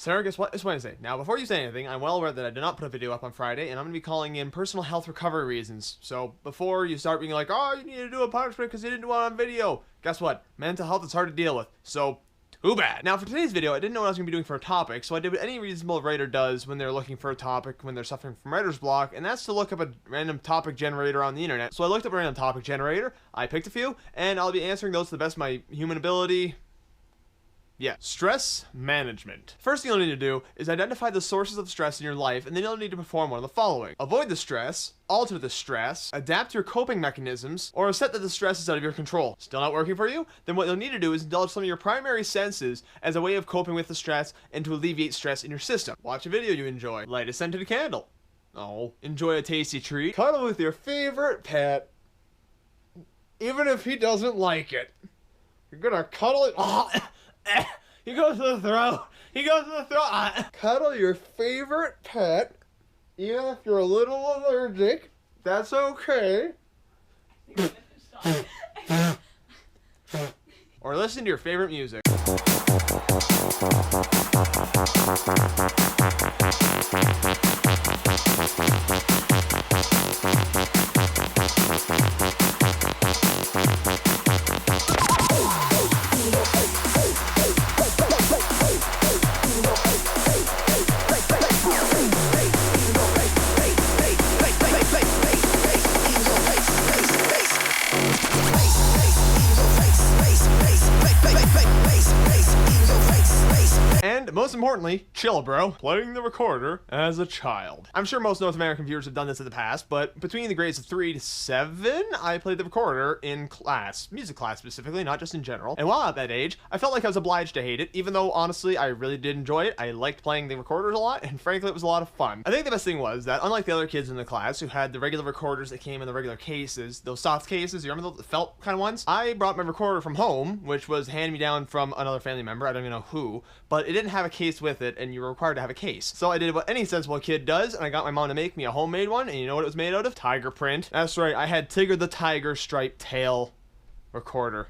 Sarah, guess what? It's Wednesday. Now, before you say anything, I'm well aware that I did not put a video up on Friday, and I'm going to be calling in personal health recovery reasons. So, before you start being like, oh, you need to do a punishment because you didn't do it on video, guess what? Mental health is hard to deal with. So, too bad. Now, for today's video, I didn't know what I was going to be doing for a topic, so I did what any reasonable writer does when they're looking for a topic when they're suffering from writer's block, and that's to look up a random topic generator on the internet. So I looked up a random topic generator, I picked a few, and I'll be answering those to the best of my human ability. Yeah, stress management. First thing you'll need to do is identify the sources of stress in your life, and then you'll need to perform one of the following. Avoid the stress, alter the stress, adapt your coping mechanisms, or accept that the stress is out of your control. Still not working for you? Then what you'll need to do is indulge some of your primary senses as a way of coping with the stress and to alleviate stress in your system. Watch a video you enjoy. Light a scented candle. Oh, enjoy a tasty treat. Cuddle with your favorite pet, even if he doesn't like it. You're gonna cuddle it. Oh. He goes to the throat. He goes to the throat. Cuddle your favorite pet, even if you're a little allergic. That's okay. Or listen to your favorite music. And most importantly, chill bro, playing the recorder as a child. I'm sure most North American viewers have done this in the past, but between the grades of 3 to 7, I played the recorder in class, music class specifically, not just in general. And while at that age, I felt like I was obliged to hate it, even though honestly, I really did enjoy it. I liked playing the recorders a lot, and frankly, it was a lot of fun. I think the best thing was that unlike the other kids in the class who had the regular recorders that came in the regular cases, those soft cases, you remember the felt kind of ones? I brought my recorder from home, which was handed me down from another family member, I don't even know who, but it didn't have a case with it, and you were required to have a case. So I did what any sensible kid does, and I got my mom to make me a homemade one, and you know what it was made out of? Tiger print. That's right, I had Tigger the Tiger striped tail recorder.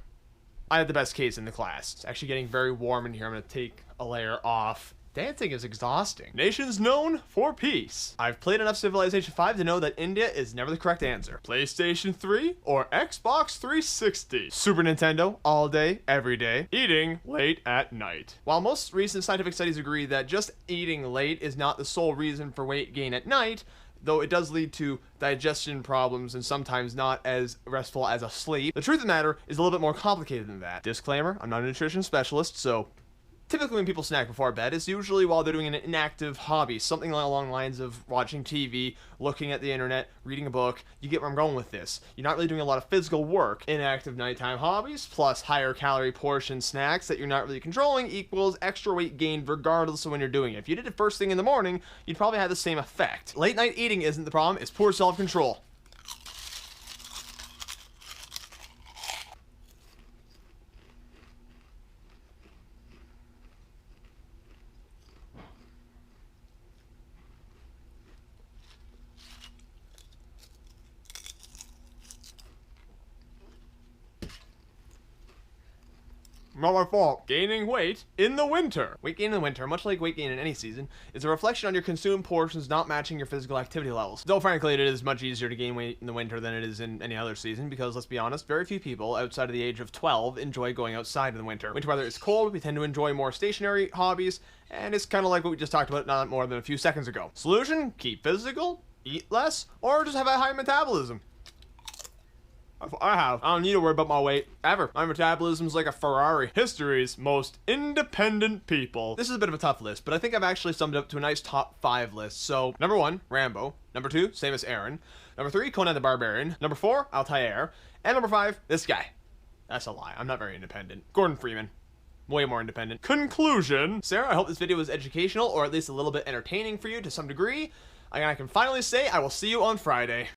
I had the best case in the class. It's actually getting very warm in here. I'm gonna take a layer off. Dancing is exhausting. Nations known for peace. I've played enough Civilization 5 to know that India is never the correct answer. PlayStation 3 or Xbox 360. Super Nintendo all day, every day. Eating late at night. While most recent scientific studies agree that just eating late is not the sole reason for weight gain at night, though it does lead to digestion problems and sometimes not as restful as a sleep, the truth of the matter is a little bit more complicated than that. Disclaimer, I'm not a nutrition specialist, so typically when people snack before bed, it's usually while they're doing an inactive hobby, something along the lines of watching TV, looking at the internet, reading a book. You get where I'm going with this. You're not really doing a lot of physical work. Inactive nighttime hobbies plus higher calorie portion snacks that you're not really controlling equals extra weight gained regardless of when you're doing it. If you did it first thing in the morning, you'd probably have the same effect. Late night eating isn't the problem, it's poor self-control. Not my fault. Gaining weight in the winter. Weight gain in the winter, much like weight gain in any season, is a reflection on your consumed portions not matching your physical activity levels. Though frankly, it is much easier to gain weight in the winter than it is in any other season, because let's be honest, very few people outside of the age of 12 enjoy going outside in the winter. Winter weather is cold, we tend to enjoy more stationary hobbies, and it's kind of like what we just talked about not more than a few seconds ago. Solution? Keep physical, eat less, or just have a high metabolism. I don't need to worry about my weight, ever. My metabolism's like a Ferrari. History's most independent people. This is a bit of a tough list, but I think I've actually summed it up to a nice top 5 list. So, number 1, Rambo. Number 2, Samus Aran. Number 3, Conan the Barbarian. Number 4, Altair. And number 5, this guy. That's a lie, I'm not very independent. Gordon Freeman. Way more independent. Conclusion. Sarah, I hope this video was educational, or at least a little bit entertaining for you to some degree. And I can finally say I will see you on Friday.